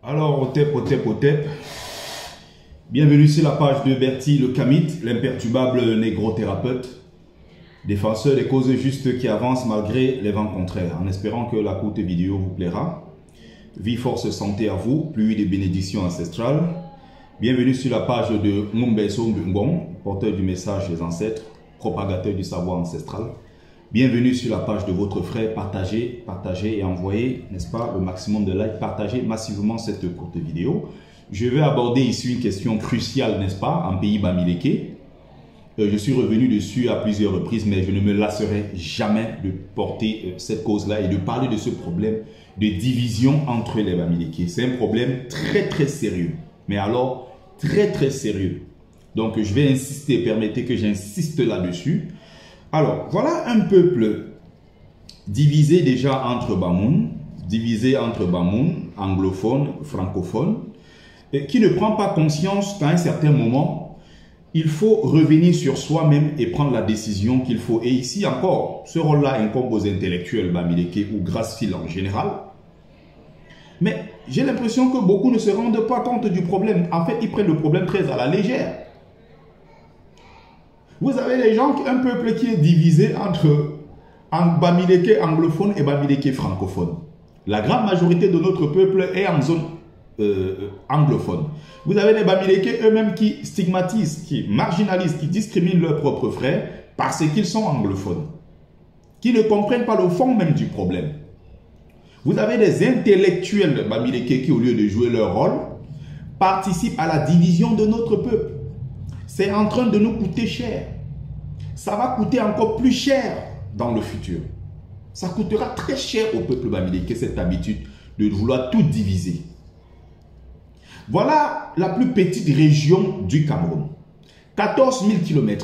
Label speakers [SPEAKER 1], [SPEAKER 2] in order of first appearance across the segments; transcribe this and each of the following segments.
[SPEAKER 1] Alors, Otep, bienvenue sur la page de Bertie le Kamit, l'imperturbable négro-thérapeute, défenseur des causes justes qui avancent malgré les vents contraires, en espérant que la courte vidéo vous plaira. Vie, force, santé à vous, pluie de bénédictions ancestrales. Bienvenue sur la page de Mumbeso Mbungon, porteur du message des ancêtres, propagateur du savoir ancestral. Bienvenue sur la page de votre frère, partagez et envoyez, n'est-ce pas, le maximum de likes, partagez massivement cette courte vidéo. Je vais aborder ici une question cruciale, n'est-ce pas, en pays bamileke. Je suis revenu dessus à plusieurs reprises, mais je ne me lasserai jamais de porter cette cause-là et de parler de ce problème de division entre les bamileke. C'est un problème très sérieux, mais alors très sérieux. Donc je vais insister, permettez que j'insiste là-dessus. Alors, voilà un peuple divisé déjà entre Bamoun, anglophones, francophones, et qui ne prend pas conscience qu'à un certain moment, il faut revenir sur soi-même et prendre la décision qu'il faut. Et ici encore, ce rôle-là incombe aux intellectuels bamileke ou Grassfield en général. Mais j'ai l'impression que beaucoup ne se rendent pas compte du problème. En fait, ils prennent le problème très à la légère. Vous avez les gens, un peuple qui est divisé entre bamileke anglophone et bamileke francophone. La grande majorité de notre peuple est en zone anglophone. Vous avez les bamileke eux-mêmes qui stigmatisent, qui marginalisent, qui discriminent leurs propres frères parce qu'ils sont anglophones, qui ne comprennent pas le fond même du problème. Vous avez des intellectuels bamileke qui, au lieu de jouer leur rôle, participent à la division de notre peuple. C'est en train de nous coûter cher. Ça va coûter encore plus cher dans le futur. Ça coûtera très cher au peuple bamileke, cette habitude de vouloir tout diviser. Voilà la plus petite région du Cameroun. 14 000 km².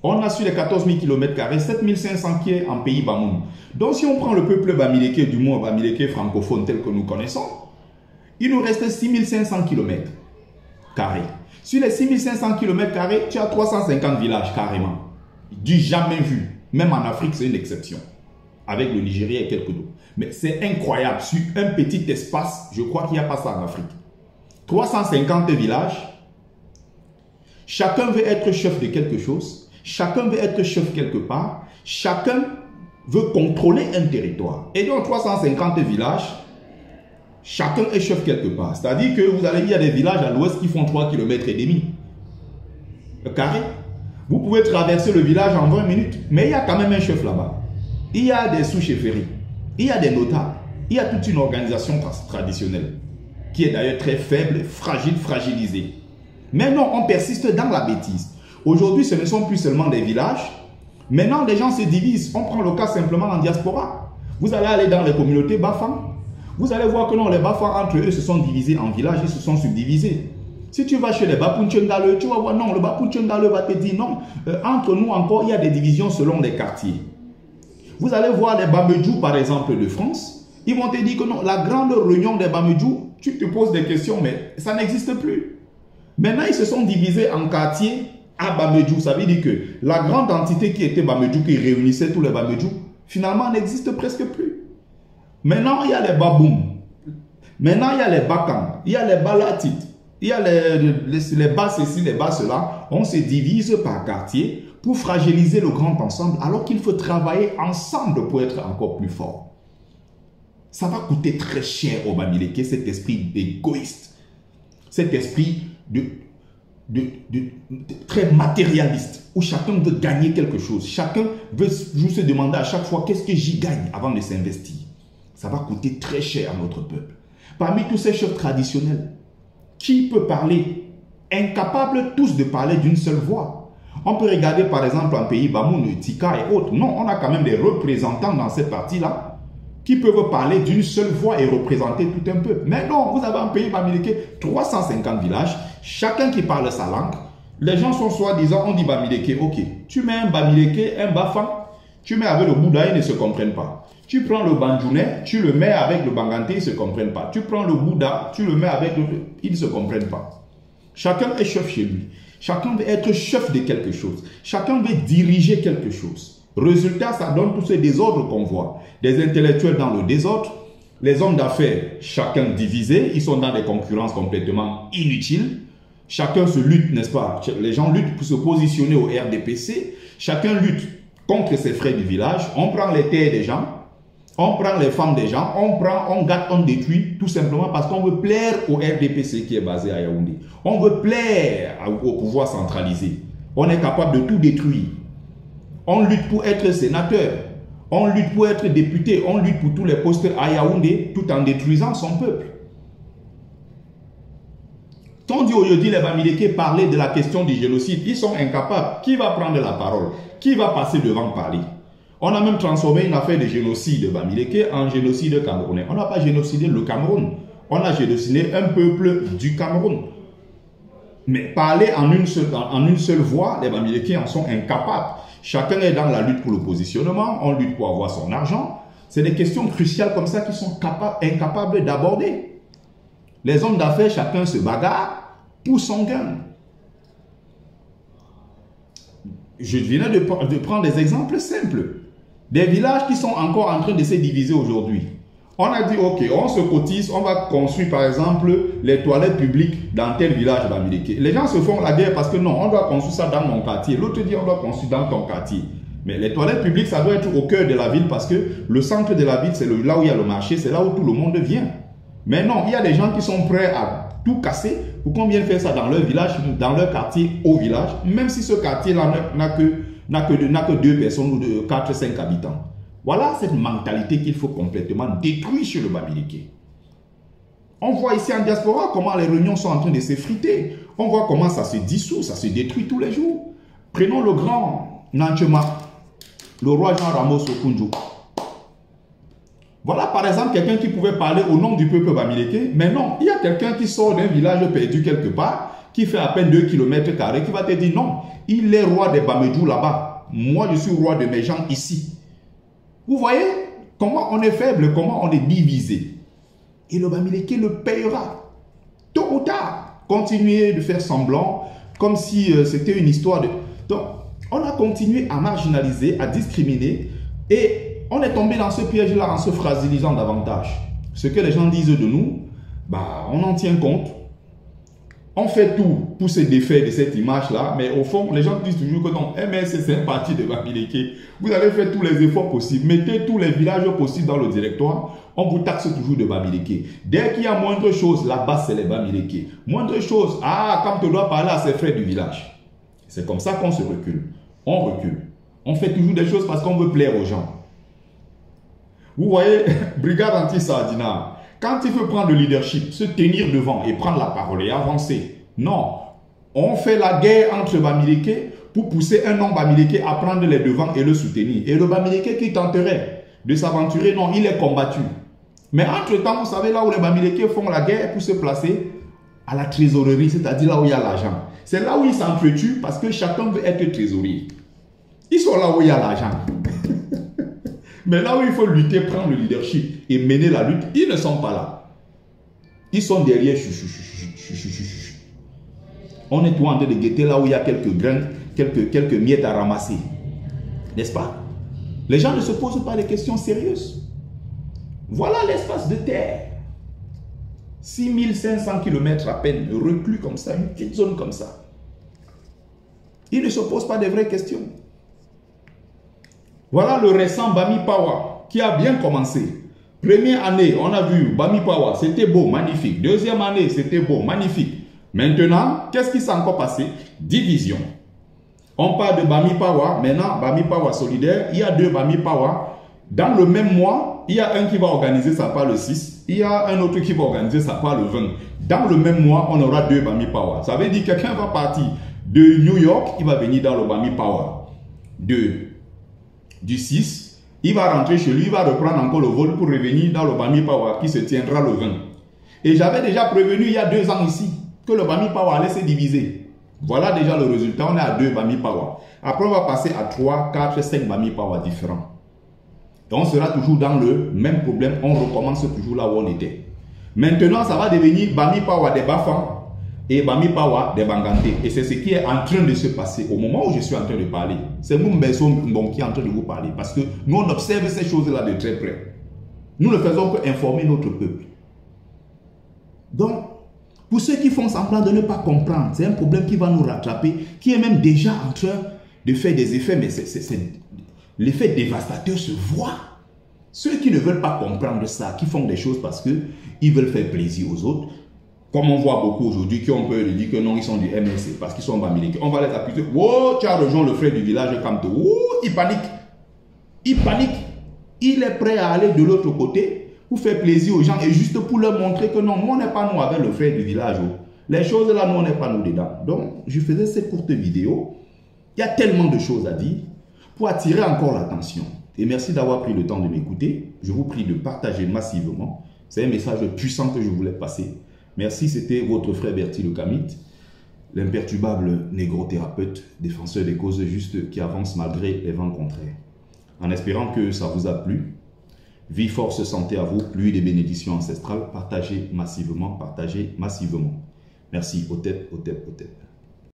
[SPEAKER 1] On a sur les 14 000 km², 7 500 qui est en pays Bamoun. Donc si on prend le peuple bamileke, du moins bamileke francophone tel que nous connaissons, il nous reste 6 500 km². Sur les 6 500 km², tu as 350 villages carrément. Du jamais vu. Même en Afrique, c'est une exception. Avec le Nigeria et quelques d'autres. Mais c'est incroyable. Sur un petit espace, je crois qu'il n'y a pas ça en Afrique. 350 villages. Chacun veut être chef de quelque chose. Chacun veut être chef quelque part. Chacun veut contrôler un territoire. Et dans 350 villages, chacun est chef quelque part. C'est-à-dire que vous allez, il y a des villages à l'ouest qui font 3,5 km. Carré. Vous pouvez traverser le village en 20 minutes. Mais il y a quand même un chef là-bas. Il y a des sous-chefferies. Il y a des notables. Il y a toute une organisation traditionnelle. Qui est d'ailleurs très faible, fragile, fragilisée. Mais non, on persiste dans la bêtise. Aujourd'hui, ce ne sont plus seulement des villages. Maintenant, les gens se divisent. On prend le cas simplement en diaspora. Vous allez aller dans les communautés Bafang. Vous allez voir que non, les Bafang entre eux se sont divisés en villages, ils se sont subdivisés. Si tu vas chez les Bapunchendale, tu vas voir, non, le Bapunchendale va te dire non. Entre nous encore, il y a des divisions selon les quartiers. Vous allez voir les Bamedjou, par exemple, de France. Ils vont te dire que non, la grande réunion des Bamedjou, tu te poses des questions, mais ça n'existe plus. Maintenant, ils se sont divisés en quartiers à Bamedjou. Ça veut dire que la grande entité qui était Bamedjou, qui réunissait tous les Bamedjou, finalement n'existe presque plus. Maintenant, il y a les Baboum. Maintenant, il y a les Bakang. Il y a les Balatit. Il y a les bas ceci, les bas cela. On se divise par quartier pour fragiliser le grand ensemble, alors qu'il faut travailler ensemble pour être encore plus fort. Ça va coûter très cher au bamileke, cet esprit égoïste. Cet esprit très matérialiste, où chacun veut gagner quelque chose. Chacun veut se demander à chaque fois qu'est-ce que j'y gagne avant de s'investir. Ça va coûter très cher à notre peuple. Parmi tous ces chefs traditionnels, qui peut parler? Incapables tous de parler d'une seule voix. On peut regarder par exemple un pays Bamoun, Tika et autres. Non, on a quand même des représentants dans cette partie-là qui peuvent parler d'une seule voix et représenter tout un peuple. Mais non, vous avez un pays bamileke, 350 villages, chacun qui parle sa langue. Les gens sont soi-disant, on dit bamileke, ok. Tu mets un bamileke, un bafang, tu mets avec le Bouddha, ils ne se comprennent pas. Tu prends le Bandjounais, tu le mets avec le Banganté, ils ne se comprennent pas. Tu prends le Bouddha, tu le mets avec le... Ils ne se comprennent pas. Chacun est chef chez lui. Chacun veut être chef de quelque chose. Chacun veut diriger quelque chose. Résultat, ça donne tous ces désordres qu'on voit. Des intellectuels dans le désordre, Les hommes d'affaires, chacun divisé, ils sont dans des concurrences complètement inutiles. Chacun se lutte, n'est-ce pas? Les gens luttent pour se positionner au RDPC. Chacun lutte contre ses frères du village. On prend les terres des gens, on prend les femmes des gens, on gâte, on détruit, tout simplement parce qu'on veut plaire au RDPC qui est basé à Yaoundé. On veut plaire au pouvoir centralisé. On est capable de tout détruire. On lutte pour être sénateur. On lutte pour être député. On lutte pour tous les postes à Yaoundé tout en détruisant son peuple. Tandis aujourd'hui, les Bamileke parlaient de la question du génocide. Ils sont incapables. Qui va prendre la parole? Qui va passer devant parler? On a même transformé une affaire de génocide Bamileke en génocide camerounais. On n'a pas génocidé le Cameroun. On a génocidé un peuple du Cameroun. Mais parler en une seule voix, les Bamileke en sont incapables. Chacun est dans la lutte pour le positionnement. On lutte pour avoir son argent. C'est des questions cruciales comme ça qui sont incapables d'aborder. Les hommes d'affaires, chacun se bagarre pour son gain. Je viens de prendre des exemples simples. Des villages qui sont encore en train de se diviser aujourd'hui. On a dit, ok, on se cotise, on va construire par exemple les toilettes publiques dans tel village Bamileke. Les gens se font la guerre parce que non, on doit construire ça dans mon quartier. L'autre dit, on doit construire dans ton quartier. Mais les toilettes publiques, ça doit être au cœur de la ville parce que le centre de la ville, c'est là où il y a le marché, c'est là où tout le monde vient. Mais non, il y a des gens qui sont prêts à tout casser pour qu'on vienne faire ça dans leur village, dans leur quartier, au village, même si ce quartier-là n'a que 2 personnes ou 4, 5 habitants. Voilà cette mentalité qu'il faut complètement détruire chez le Bamileke. On voit ici en diaspora comment les réunions sont en train de s'effriter. On voit comment ça se dissout, ça se détruit tous les jours. Prenons le grand Nanchema, le roi Jean Ramos Okunjo. Voilà par exemple quelqu'un qui pouvait parler au nom du peuple Bamileke, mais non, il y a quelqu'un qui sort d'un village perdu quelque part, qui fait à peine 2 km², qui va te dire non, il est roi des Bamedjou là-bas. Moi, je suis roi de mes gens ici. Vous voyez comment on est faible, comment on est divisé. Et le Bamileke le payera. Tôt ou tard, continuer de faire semblant, comme si c'était une histoire de... Donc, on a continué à marginaliser, à discriminer, et on est tombé dans ce piège-là en se fragilisant davantage. Ce que les gens disent de nous, bah, on en tient compte. On fait tout pour se défaire de cette image-là, mais au fond, les gens disent toujours que non, MSC, c'est un parti de Bamileke. Vous allez faire tous les efforts possibles, mettez tous les villages possibles dans le directoire, on vous taxe toujours de Bamileke. Dès qu'il y a moindre chose, la base, c'est les Bamileke. Moindre chose, ah, quand tu dois parler à ses frères du village. C'est comme ça qu'on se recule. On recule. On fait toujours des choses parce qu'on veut plaire aux gens. Vous voyez, Brigade Anti-Sardina, quand il veut prendre le leadership, se tenir devant et prendre la parole et avancer, non. On fait la guerre entre Bamileke pour pousser un homme Bamileke à prendre les devants et le soutenir. Et le Bamileke qui tenterait de s'aventurer, non, il est combattu. Mais entre-temps, vous savez, là où les Bamileke font la guerre pour se placer à la trésorerie, c'est-à-dire là où il y a l'argent. C'est là où ils s'entretuent parce que chacun veut être trésorier. Ils sont là où il y a l'argent. Mais là où il faut lutter, prendre le leadership et mener la lutte, ils ne sont pas là. Ils sont derrière. On est tout en train de guetter là où il y a quelques graines, quelques miettes à ramasser. N'est-ce pas? Les gens ne se posent pas des questions sérieuses. Voilà l'espace de terre. 6500 km à peine, reclus comme ça, une petite zone comme ça. Ils ne se posent pas de vraies questions. Voilà le récent Bami Pawa qui a bien commencé. Première année, on a vu Bami Pawa, c'était beau, magnifique. Deuxième année, c'était beau, magnifique. Maintenant, qu'est-ce qui s'est encore passé? Division. On parle de Bami Pawa, maintenant Bami Pawa solidaire, il y a 2 Bami Pawa. Dans le même mois, il y a un qui va organiser sa part le 6, il y a un autre qui va organiser sa part le 20. Dans le même mois, on aura 2 Bami Pawa. Ça veut dire que quelqu'un va partir de New York, il va venir dans le Bami Pawa. Du 6, il va rentrer chez lui, il va reprendre encore le vol pour revenir dans le Bami Pawa qui se tiendra le 20. Et j'avais déjà prévenu il y a 2 ans ici que le Bami Pawa allait se diviser. Voilà déjà le résultat, on est à 2 Bami Pawa. Après on va passer à 3, 4, 5 Bami Pawa différents. Et on sera toujours dans le même problème, on recommence toujours là où on était. Maintenant ça va devenir Bami Pawa des Bafang et Bami Pawa des Bangante. Et c'est ce qui est en train de se passer au moment où je suis en train de parler. C'est Moumbeso qui est en train de vous parler. Parce que nous, on observe ces choses-là de très près. Nous ne faisons que informer notre peuple. Donc, pour ceux qui font semblant de ne pas comprendre, c'est un problème qui va nous rattraper, qui est même déjà en train de faire des effets, mais l'effet dévastateur se voit. Ceux qui ne veulent pas comprendre ça, qui font des choses parce qu'ils veulent faire plaisir aux autres, comme on voit beaucoup aujourd'hui qui ont peur de dire que non, ils sont du MLC parce qu'ils sont bamiliques. On va les appuyer. Oh, tu as rejoint le frère du village Kamto. Oh, il panique. Il panique. Il est prêt à aller de l'autre côté pour faire plaisir aux gens et juste pour leur montrer que non, nous, on n'est pas nous avec le frère du village. Les choses là, nous, on n'est pas nous dedans. Donc, je faisais cette courte vidéo. Il y a tellement de choses à dire pour attirer encore l'attention. Et merci d'avoir pris le temps de m'écouter. Je vous prie de partager massivement. C'est un message puissant que je voulais passer. Merci, c'était votre frère Bertie Le Kamit, l'imperturbable négro-thérapeute, défenseur des causes justes qui avance malgré les vents contraires. En espérant que ça vous a plu, vie, force, santé à vous, pluie des bénédictions ancestrales, partagez massivement, partagez massivement. Merci, au tête, au tête, au tête.